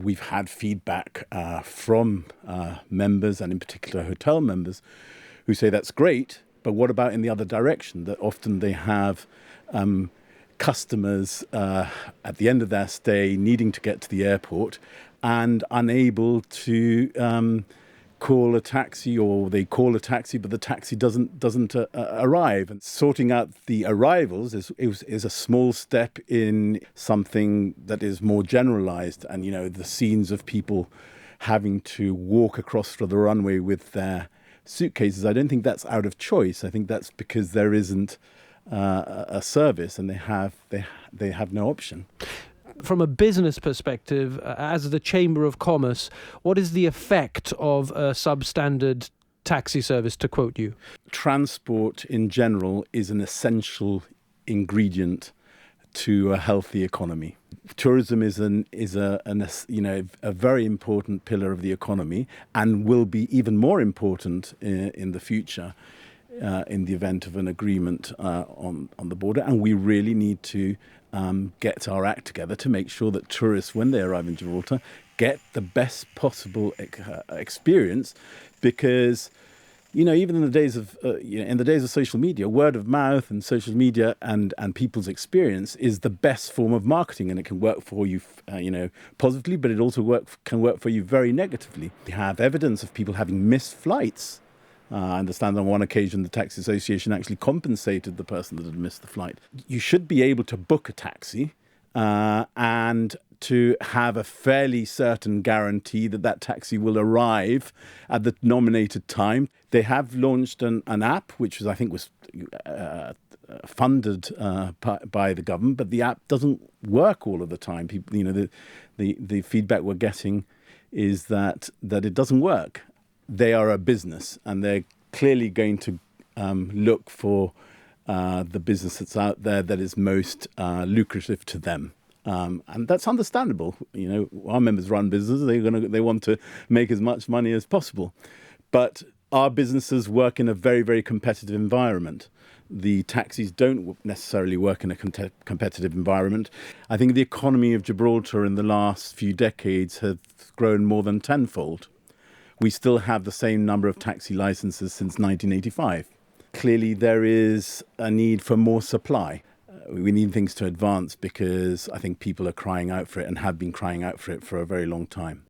We've had feedback from members, and in particular hotel members, who say that's great, but what about in the other direction? That often they have customers at the end of their stay needing to get to the airport and unable to call a taxi, or they call a taxi, but the taxi doesn't arrive. And sorting out the arrivals is a small step in something that is more generalized. And, the scenes of people having to walk across the runway with their suitcases, I don't think that's out of choice. I think that's because there isn't a service, and they have no option. From a business perspective, as the Chamber of Commerce, what is the effect of a substandard taxi service, to quote you? Transport in general is an essential ingredient to a healthy economy. Tourism is a very important pillar of the economy, and will be even more important in the future in the event of an agreement on the border. And we really need to get our act together to make sure that tourists, when they arrive in Gibraltar, get the best possible experience, because even in the days of social media, word of mouth and social media and people's experience is the best form of marketing, and it can work for you positively, but it also can work for you very negatively. We have evidence of people having missed flights. I understand on one occasion the Taxi Association actually compensated the person that had missed the flight. You should be able to book a taxi and to have a fairly certain guarantee that taxi will arrive at the nominated time. They have launched an app, which I think was funded by the government, but the app doesn't work all of the time. People, the feedback we're getting is that it doesn't work. They are a business, and they're clearly going to look for the business that's out there that is most lucrative to them. And that's understandable. Our members run businesses. They want to make as much money as possible. But our businesses work in a very, very competitive environment. The taxis don't necessarily work in a competitive environment. I think the economy of Gibraltar in the last few decades has grown more than tenfold. We still have the same number of taxi licenses since 1985. Clearly, there is a need for more supply. We need things to advance, because I think people are crying out for it and have been crying out for it for a very long time.